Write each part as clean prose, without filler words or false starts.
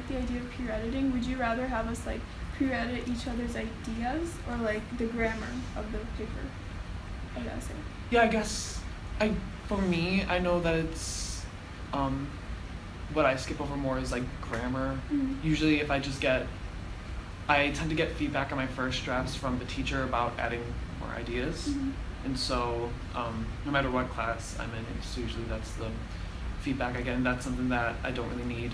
like the idea of peer editing. Would you rather have us like peer edit each other's ideas or like the grammar of the paper of the essay? Yeah, I guess for me, I know that it's what I skip over more is like grammar. Usually if I tend to get feedback on my first drafts from the teacher about adding more ideas. And so no matter what class I'm in, it's usually that's the feedback I get, and that's something that I don't really need,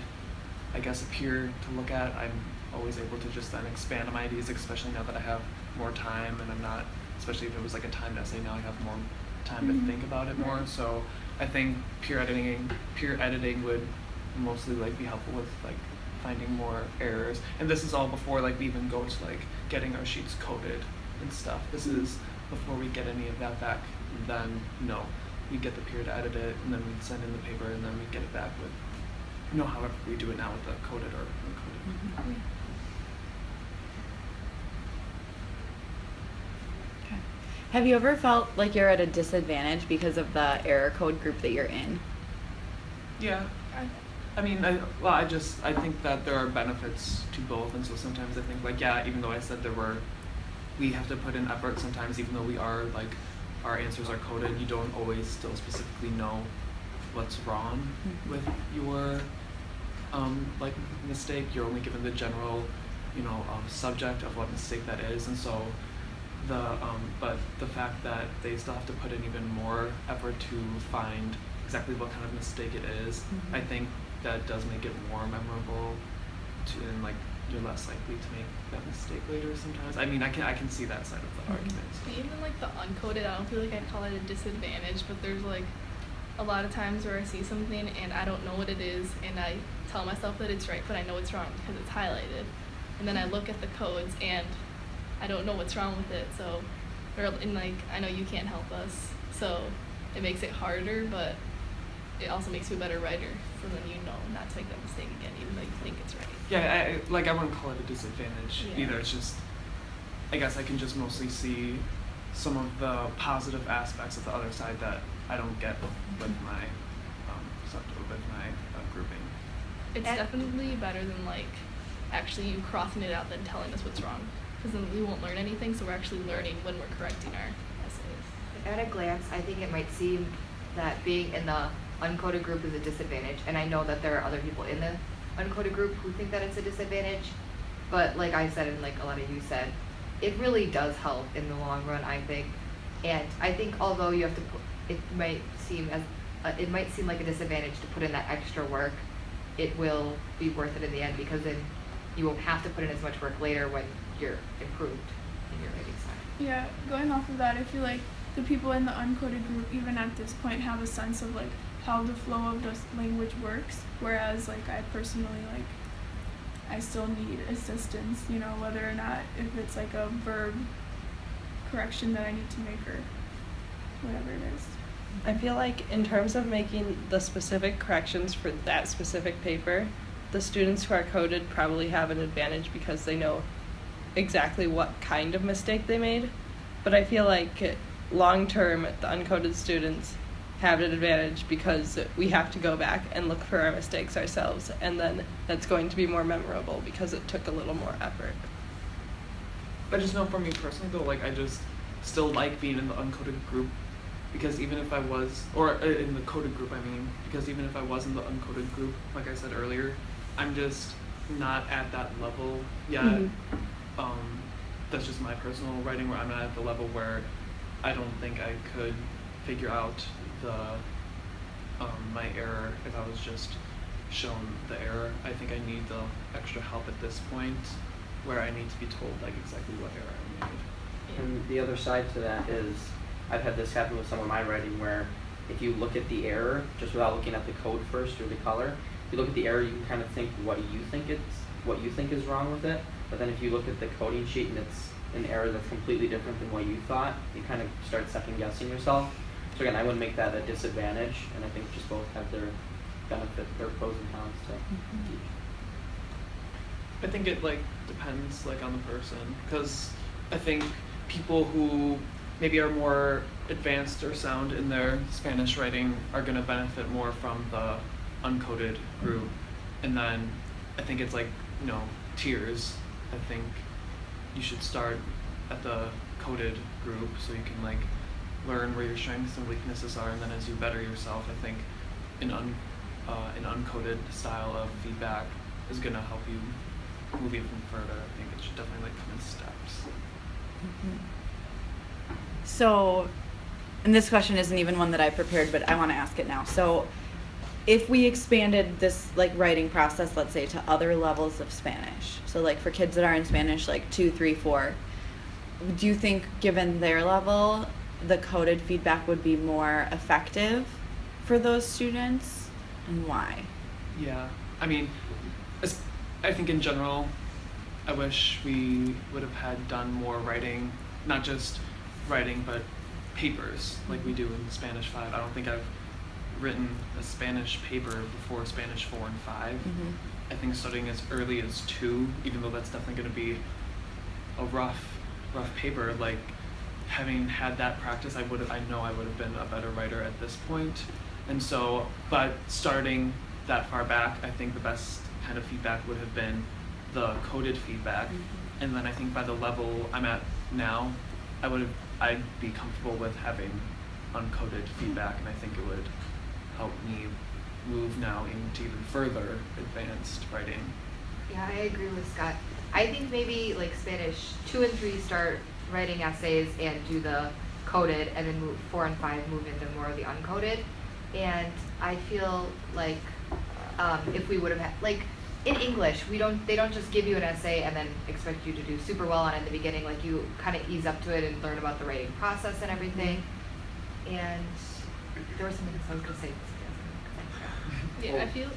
I guess, a peer to look at. I'm always able to just then expand on my ideas, especially now that I have more time and I'm not, especially if it was like a timed essay, now I have more time to think about it more. So I think peer editing would mostly like be helpful with like finding more errors. And this is all before like we even go to like getting our sheets coded and stuff. This is before we get any of that back. And then we get the peer to edit it, and then we send in the paper, and then we get it back with however we do it now with the coded or uncoded. Okay. Have you ever felt like you're at a disadvantage because of the error code group that you're in? Yeah. I mean, I think that there are benefits to both, and so sometimes I think like, yeah, even though I said we have to put in effort sometimes, even though we are like, our answers are coded, you don't always still specifically know what's wrong with your like mistake. You're only given the general, subject of what mistake that is, and so but the fact that they still have to put in even more effort to find exactly what kind of mistake it is, I think that does make it more memorable and like you're less likely to make that mistake later sometimes. I mean, I can see that side of the argument. Even like the uncoded, I don't feel like I'd call it a disadvantage, but there's like a lot of times where I see something and I don't know what it is, and I tell myself that it's right, but I know it's wrong because it's highlighted. And then I look at the codes and I don't know what's wrong with it. So, and like, I know you can't help us, so it makes it harder, but it also makes you a better writer, so then you know not to make that mistake again, even though you think it's right. Yeah, I wouldn't call it a disadvantage either. It's just, I guess I can just mostly see some of the positive aspects of the other side that I don't get with my grouping. It's definitely better than like actually you crossing it out than telling us what's wrong, because then we won't learn anything. So we're actually learning when we're correcting our essays. At a glance, I think it might seem that being in the uncoded group is a disadvantage, and I know that there are other people in the uncoded group who think that it's a disadvantage, but like I said and like a lot of you said, it really does help in the long run, I think. And I think although you have to put, it might seem like a disadvantage to put in that extra work, it will be worth it in the end, because then you won't have to put in as much work later when you're improved in your writing style. Yeah, going off of that, I feel like the people in the uncoded group, even at this point, have a sense of like how the flow of the language works, whereas like I personally I still need assistance, whether or not if it's like a verb correction that I need to make or whatever it is. I feel like in terms of making the specific corrections for that specific paper, the students who are coded probably have an advantage because they know exactly what kind of mistake they made. But I feel like long term, the uncoded students have an advantage because we have to go back and look for our mistakes ourselves, and then that's going to be more memorable because it took a little more effort. I just know for me personally though, like I just still like being in the uncoded group, because even if I was, or in the coded group I mean, because even if I was in the uncoded group, like I said earlier, I'm just not at that level yet. That's just my personal writing, where I'm not at the level where I don't think I could figure out my error if I was just shown the error. I think I need the extra help at this point, where I need to be told like exactly what error I made. And the other side to that is, I've had this happen with some of my writing, where if you look at the error just without looking at the code first or the color, if you look at the error, you can kind of think what you think is wrong with it. But then if you look at the coding sheet and it's an error that's completely different than what you thought, you kind of start second guessing yourself. So again, I wouldn't make that a disadvantage, and I think just both have their benefit, their pros and cons to each. I think it like depends like on the person, because I think people who maybe are more advanced or sound in their Spanish writing are going to benefit more from the uncoded group, and then I think it's like, you know, tiers. I think you should start at the coded group so you can like learn where your strengths and weaknesses are, and then as you better yourself, I think an uncoded style of feedback is gonna help you move even further. I think it should definitely like come in steps. So, and this question isn't even one that I prepared, but I want to ask it now. So, if we expanded this like writing process, let's say, to other levels of Spanish, so like for kids that are in Spanish like 2, 3, 4, do you think given their level, the coded feedback would be more effective for those students, and why? Yeah, I mean, I think in general, I wish we would have had done more writing, not just writing, but papers like we do in Spanish 5. I don't think I've written a Spanish paper before Spanish 4 and 5. I think starting as early as 2, even though that's definitely going to be a rough paper, like having had that practice, I know I would have been a better writer at this point. And so, but starting that far back, I think the best kind of feedback would have been the coded feedback. And then I think by the level I'm at now, I'd be comfortable with having uncoded feedback, and I think it would help me move now into even further advanced writing. Yeah, I agree with Scott. I think maybe like Spanish 2 and 3 start writing essays and do the coded, and then 4 and 5 move into more of the uncoded. And I feel like if we would have had, like in English, they don't just give you an essay and then expect you to do super well on it in the beginning. Like you kind of ease up to it and learn about the writing process and everything. And there was something else I was gonna say. Yeah, I feel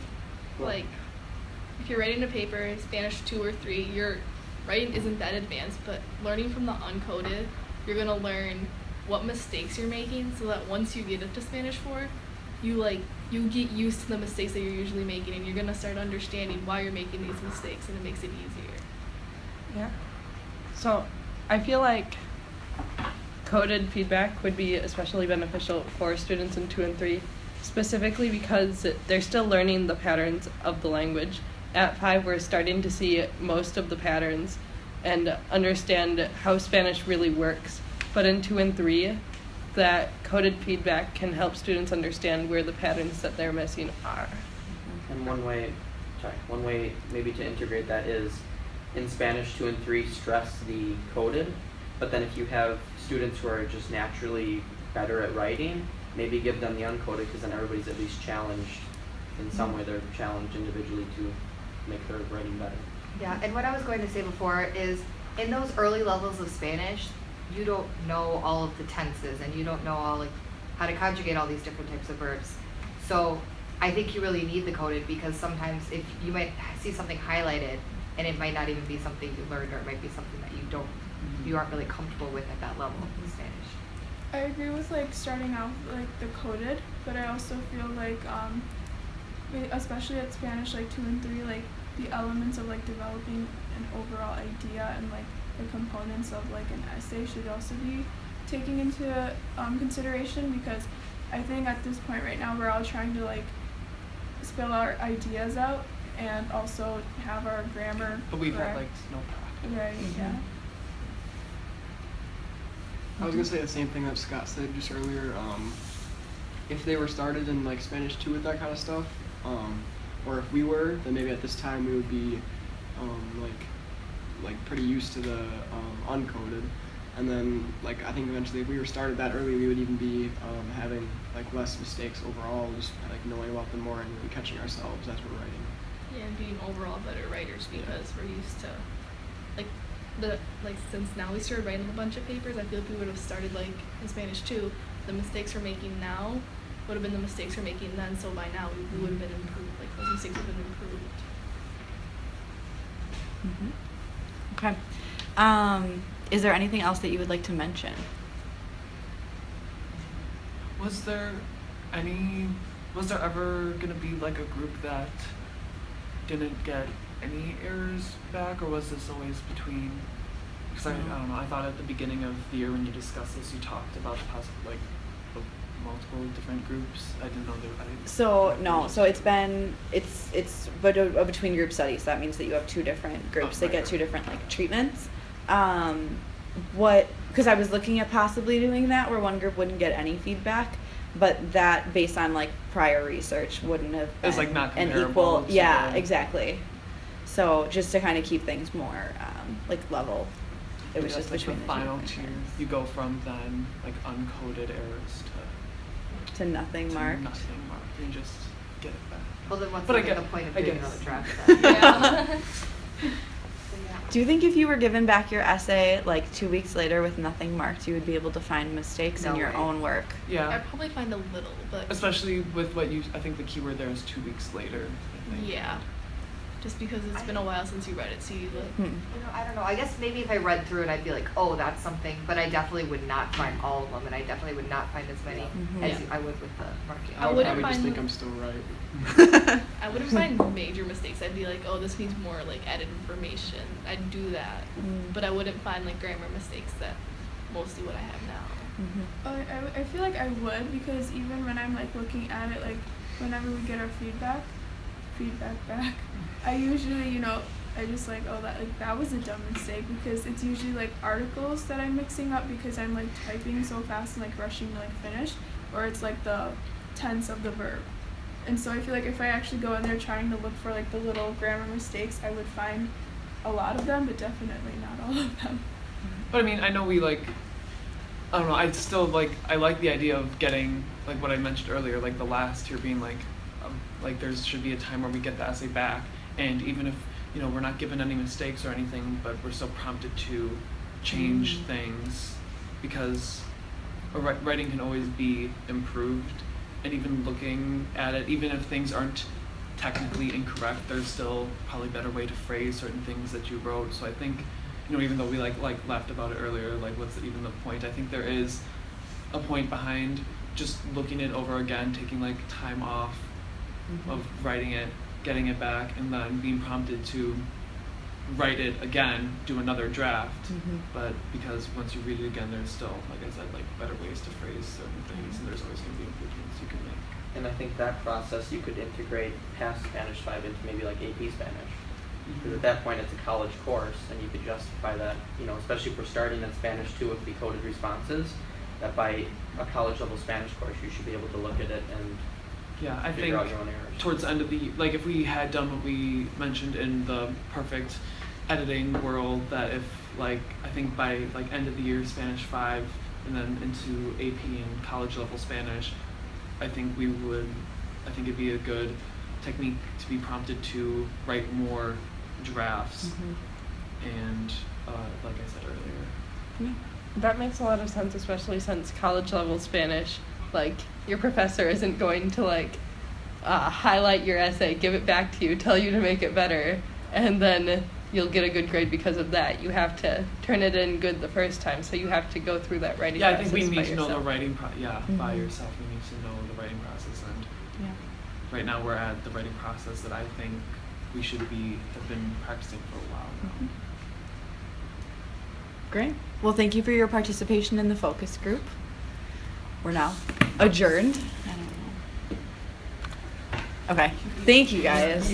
like if you're writing a paper, Spanish 2 or 3, your writing isn't that advanced, but learning from the uncoded, you're gonna learn what mistakes you're making, so that once you get up to Spanish 4, you get used to the mistakes that you're usually making, and you're gonna start understanding why you're making these mistakes, and it makes it easier. Yeah. So I feel like coded feedback would be especially beneficial for students in 2 and 3, specifically because they're still learning the patterns of the language. At 5, we're starting to see most of the patterns and understand how Spanish really works. But in 2 and 3, that coded feedback can help students understand where the patterns that they're missing are. And one way maybe to integrate that is in Spanish 2 and 3 stress the coded, but then if you have students who are just naturally better at writing, maybe give them the uncoded, because then everybody's at least challenged in some way. They're challenged individually to make their writing better. Yeah, and what I was going to say before is in those early levels of Spanish, you don't know all of the tenses, and you don't know all like how to conjugate all these different types of verbs. So I think you really need the coded, because sometimes if you might see something highlighted and it might not even be something you learned, or it might be something that you aren't really comfortable with at that level in Spanish. I agree with like starting out like the coded, but I also feel like especially at Spanish like 2 and 3, like the elements of like developing an overall idea and like the components of like an essay should also be taken into consideration, because I think at this point right now we're all trying to like spill our ideas out and also have our grammar But we've correct. had like no practice. Right, yeah. I was gonna say the same thing that Scott said just earlier. If they were started in like Spanish 2 with that kind of stuff, or if we were, then maybe at this time we would be like pretty used to the uncoded. And then like I think eventually if we were started that early, we would even be having like less mistakes overall, just like knowing about them more and really catching ourselves as we're writing. Yeah, and being overall better writers, because we're used to since now we started writing a bunch of papers. I feel if we would have started like in Spanish 2, the mistakes we're making now would have been the mistakes we're making then, so by now we would have been improved, like those mistakes would have been improved. Okay. Is there anything else that you would like to mention? Was there ever gonna be like a group that didn't get any errors back, or was this always between? Because I don't know. I thought at the beginning of the year when you discussed this, you talked about the multiple different groups. I didn't know that. So no, so it's but a between group study. So that means that you have two different groups. They right, get right. two different like treatments. Because I was looking at possibly doing that where one group wouldn't get any feedback, but that based on like prior research wouldn't have been It's, like, not an comparable equal. to Yeah, the- exactly. So just to kind of keep things more like level, it was Yeah, just it's between the the final two tier. different You go from then like uncoded errors to nothing marked. nothing marked. You just get it back. Well, then what's But I even get- the point of I doing guess. another draft then? Yeah. Do you think if you were given back your essay like 2 weeks later with nothing marked, you would be able to find mistakes in No your way. own work? Yeah. I'd probably find a little, but Especially with what you, I think the keyword there is 2 weeks later. I think. yeah. Just because it's been a while since you read it, so you like. Hmm. You know, I don't know. I guess maybe if I read through it, I'd be like, oh, that's something. But I definitely would not find all of them, and I definitely would not find as many Mhm. as Yeah. I would with the marking. I I would wouldn't probably just mind- think I'm still right. I wouldn't find major mistakes. I'd be like, oh, this needs more like added information. I'd do that, Mm. but I wouldn't find like grammar mistakes that mostly what I have now. Mhm. I feel like I would, because even when I'm like looking at it, like whenever we get our feedback back, I usually, you know, I just like, oh, that was a dumb mistake, because it's usually like articles that I'm mixing up because I'm like typing so fast and like rushing to like finish, or it's like the tense of the verb. And so I feel like if I actually go in there trying to look for like the little grammar mistakes, I would find a lot of them, but definitely not all of them. But I mean, I know we like, I don't know, I still like, I like the idea of getting, like what I mentioned earlier, like the last tier being like there should be a time where we get the essay back, and even if, you know, we're not given any mistakes or anything, but we're still prompted to change things, because writing can always be improved, and even looking at it, even if things aren't technically incorrect, there's still probably a better way to phrase certain things that you wrote. So I think, you know, even though we like laughed about it earlier, like what's even the point? I think there is a point behind just looking it over again, taking like time off of writing it, getting it back, and then being prompted to write it again, do another draft. Mhm. But because once you read it again, there's still, like I said, like better ways to phrase certain things, and there's always going to be improvements you can make. And I think that process you could integrate past Spanish 5 into maybe like AP Spanish. Because at that point it's a college course, and you could justify that, you know, especially if we're starting in Spanish 2 with decoded responses, that by a college level Spanish course you should be able to look at it and Yeah, I figure think out your own errors. towards the end of the, like if we had done what we mentioned in the perfect editing world, that if like, I think by like end of the year Spanish 5 and then into AP and college level Spanish, I think it'd be a good technique to be prompted to write more drafts, and like I said earlier. That makes a lot of sense, especially since college level Spanish, like, your professor isn't going to, like, highlight your essay, give it back to you, tell you to make it better, and then you'll get a good grade because of that. You have to turn it in good the first time, so you have to go through that writing Yeah, I process think we by need to know the yourself. writing by Mhm. yourself. We need to know the writing process, and Yeah. right now we're at the writing process that I think we should have been practicing for a while now. Great. Well, thank you for your participation in the focus group. We're now adjourned. I don't know. Okay. Thank you guys.